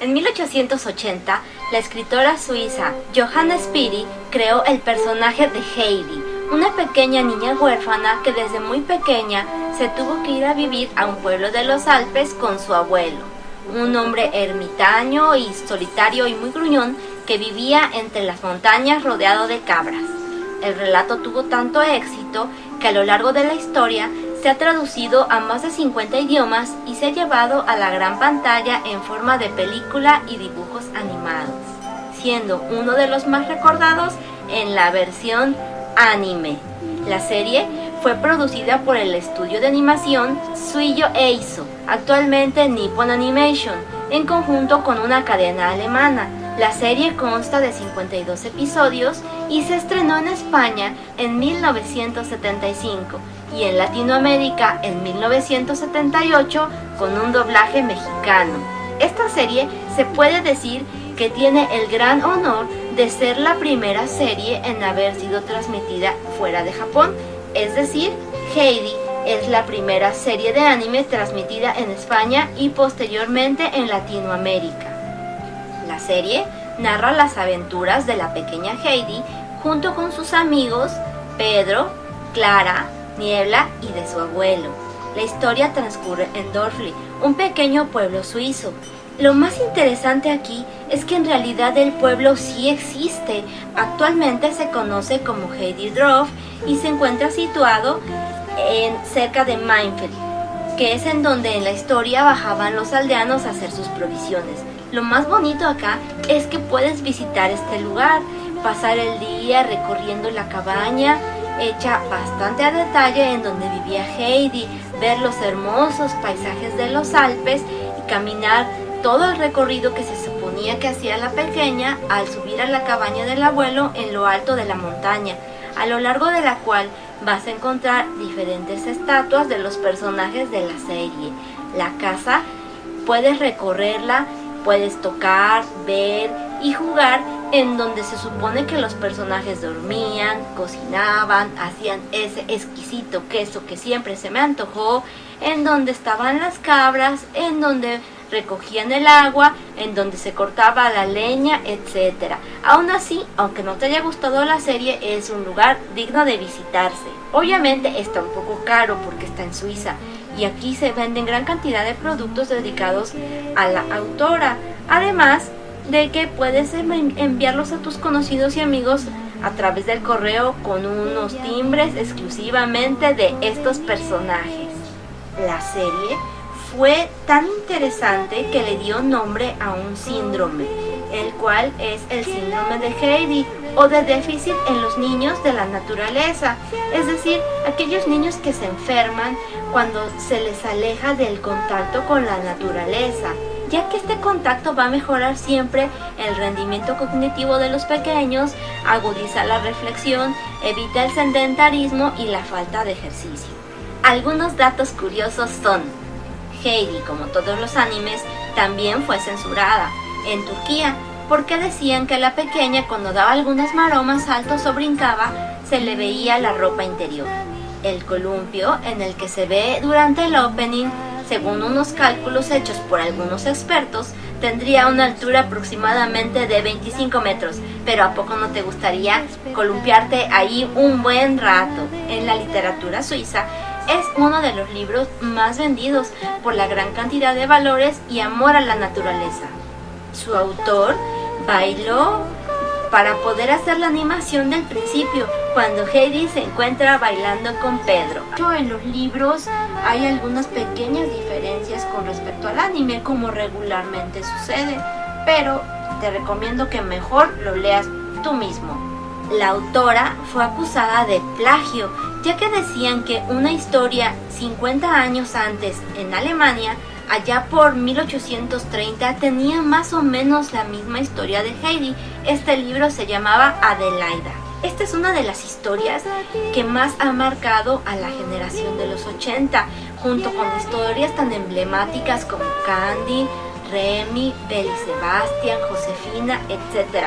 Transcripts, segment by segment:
En 1880, la escritora suiza Johanna Spyri creó el personaje de Heidi, una pequeña niña huérfana que desde muy pequeña se tuvo que ir a vivir a un pueblo de los Alpes con su abuelo, un hombre ermitaño y solitario y muy gruñón que vivía entre las montañas rodeado de cabras. El relato tuvo tanto éxito que a lo largo de la historia se ha traducido a más de 50 idiomas y se ha llevado a la gran pantalla en forma de película y dibujos animados, siendo uno de los más recordados en la versión anime. La serie fue producida por el estudio de animación Suiyo Eizo, actualmente Nippon Animation, en conjunto con una cadena alemana. La serie consta de 52 episodios y se estrenó en España en 1975 y en Latinoamérica en 1978 con un doblaje mexicano. Esta serie se puede decir que tiene el gran honor de ser la primera serie en haber sido transmitida fuera de Japón, es decir, Heidi es la primera serie de anime transmitida en España y posteriormente en Latinoamérica. La serie narra las aventuras de la pequeña Heidi junto con sus amigos Pedro, Clara, Niebla y de su abuelo. La historia transcurre en Dörfli, un pequeño pueblo suizo. Lo más interesante aquí es que en realidad el pueblo sí existe. Actualmente se conoce como Heididorf y se encuentra situado cerca de Mainfeld, que es en donde en la historia bajaban los aldeanos a hacer sus provisiones. Lo más bonito acá es que puedes visitar este lugar, pasar el día recorriendo la cabaña hecha bastante a detalle en donde vivía Heidi, ver los hermosos paisajes de los Alpes y caminar todo el recorrido que se suponía que hacía la pequeña al subir a la cabaña del abuelo en lo alto de la montaña, a lo largo de la cual vas a encontrar diferentes estatuas de los personajes de la serie. La casa puedes recorrerla, puedes tocar, ver y jugar en donde se supone que los personajes dormían, cocinaban, hacían ese exquisito queso que siempre se me antojó, en donde estaban las cabras, en donde recogían el agua, en donde se cortaba la leña, etc. Aún así, aunque no te haya gustado la serie, es un lugar digno de visitarse. Obviamente está un poco caro porque está en Suiza y aquí se venden gran cantidad de productos dedicados a la autora, además de que puedes enviarlos a tus conocidos y amigos a través del correo con unos timbres exclusivamente de estos personajes. La serie fue tan interesante que le dio nombre a un síndrome, el cual es el síndrome de Heidi o de déficit en los niños de la naturaleza, es decir, aquellos niños que se enferman cuando se les aleja del contacto con la naturaleza, ya que este contacto va a mejorar siempre el rendimiento cognitivo de los pequeños, agudiza la reflexión, evita el sedentarismo y la falta de ejercicio. Algunos datos curiosos son: Heidi, como todos los animes, también fue censurada en Turquía porque decían que la pequeña cuando daba algunas maromas altos o brincaba se le veía la ropa interior. El columpio en el que se ve durante el opening, según unos cálculos hechos por algunos expertos, tendría una altura aproximadamente de 25 metros, pero ¿a poco no te gustaría columpiarte ahí un buen rato? En la literatura suiza es uno de los libros más vendidos por la gran cantidad de valores y amor a la naturaleza. Su autor bailó para poder hacer la animación del principio, cuando Heidi se encuentra bailando con Pedro. En los libros hay algunas pequeñas diferencias con respecto al anime, como regularmente sucede, pero te recomiendo que mejor lo leas tú mismo. La autora fue acusada de plagio, ya que decían que una historia 50 años antes en Alemania, allá por 1830, tenía más o menos la misma historia de Heidi. Este libro se llamaba Adelaida. Esta es una de las historias que más ha marcado a la generación de los 80, junto con historias tan emblemáticas como Candy, Remy, Belle y Sebastián, Josefina, etc.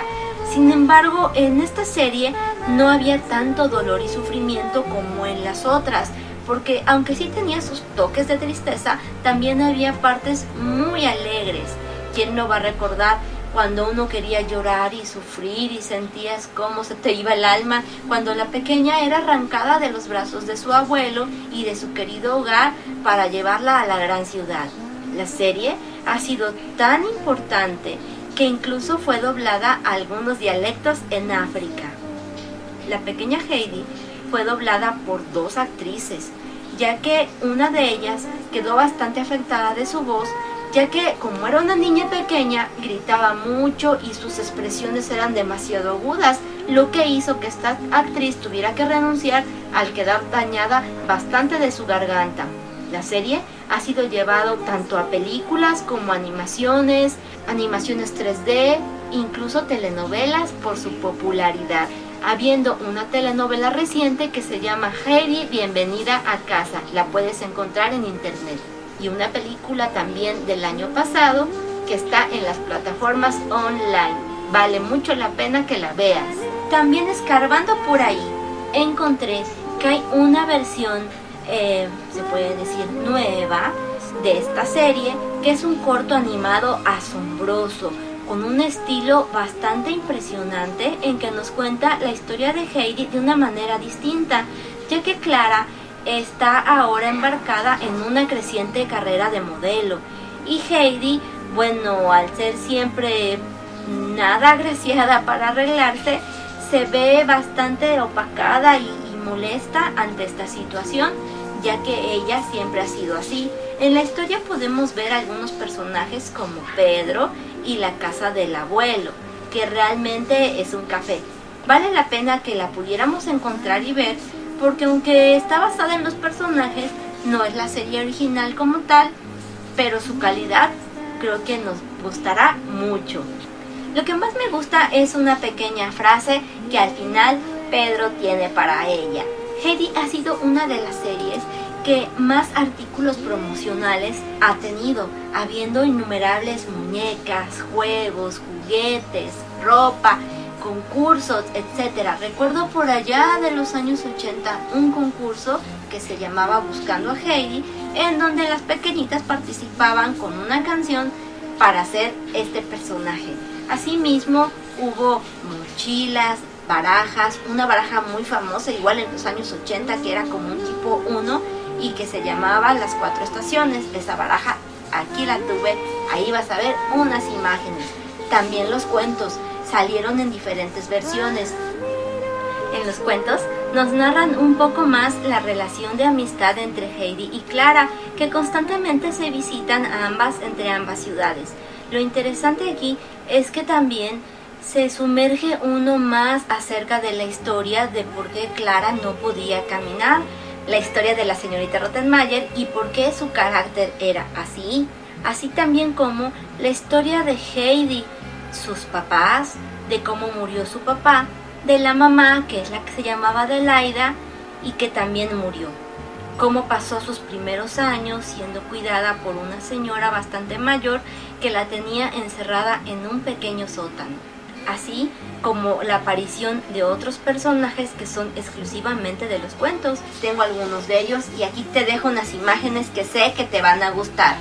Sin embargo, en esta serie no había tanto dolor y sufrimiento como en las otras, porque aunque sí tenía sus toques de tristeza, también había partes muy alegres. ¿Quién no va a recordar cuando uno quería llorar y sufrir y sentías cómo se te iba el alma cuando la pequeña era arrancada de los brazos de su abuelo y de su querido hogar para llevarla a la gran ciudad? La serie ha sido tan importante que incluso fue doblada a algunos dialectos en África. La pequeña Heidi fue doblada por 2 actrices, ya que una de ellas quedó bastante afectada de su voz, ya que como era una niña pequeña, gritaba mucho y sus expresiones eran demasiado agudas, lo que hizo que esta actriz tuviera que renunciar al quedar dañada bastante de su garganta. La serie ha sido llevado tanto a películas como a animaciones 3D, incluso telenovelas por su popularidad, habiendo una telenovela reciente que se llama Heidi, Bienvenida a Casa, la puedes encontrar en internet, y una película también del año pasado que está en las plataformas online, vale mucho la pena que la veas. También escarbando por ahí, encontré que hay una versión, se puede decir nueva, de esta serie, que es un corto animado asombroso, con un estilo bastante impresionante en que nos cuenta la historia de Heidi de una manera distinta, ya que Clara está ahora embarcada en una creciente carrera de modelo y Heidi, bueno, al ser siempre nada agraciada para arreglarse, se ve bastante opacada y molesta ante esta situación, ya que ella siempre ha sido así. En la historia podemos ver algunos personajes como Pedro y la casa del abuelo, que realmente es un café. Vale la pena que la pudiéramos encontrar y ver, porque aunque está basada en los personajes, no es la serie original como tal, pero su calidad creo que nos gustará mucho. Lo que más me gusta es una pequeña frase que al final Pedro tiene para ella. Heidi ha sido una de las series que más artículos promocionales ha tenido, habiendo innumerables muñecas, juegos, juguetes, ropa, concursos, etc. Recuerdo por allá de los años 80 un concurso que se llamaba Buscando a Heidi, en donde las pequeñitas participaban con una canción para hacer este personaje. Asimismo hubo mochilas, barajas, una baraja muy famosa igual en los años 80 que era como un tipo 1 y que se llamaba Las 4 Estaciones. Esa baraja aquí la tuve, ahí vas a ver unas imágenes. También los cuentos salieron en diferentes versiones. En los cuentos nos narran un poco más la relación de amistad entre Heidi y Clara, que constantemente se visitan entre ambas ciudades. Lo interesante aquí es que también se sumerge uno más acerca de la historia de por qué Clara no podía caminar, la historia de la señorita Rottenmeier y por qué su carácter era así, así también como la historia de Heidi, sus papás, de cómo murió su papá, de la mamá, que es la que se llamaba Adelaida y que también murió, cómo pasó sus primeros años siendo cuidada por una señora bastante mayor que la tenía encerrada en un pequeño sótano, así como la aparición de otros personajes que son exclusivamente de los cuentos. Tengo algunos de ellos y aquí te dejo unas imágenes que sé que te van a gustar.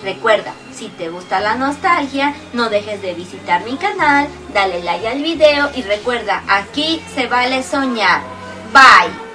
Recuerda, si te gusta la nostalgia, no dejes de visitar mi canal, dale like al video y recuerda, aquí se vale soñar. Bye.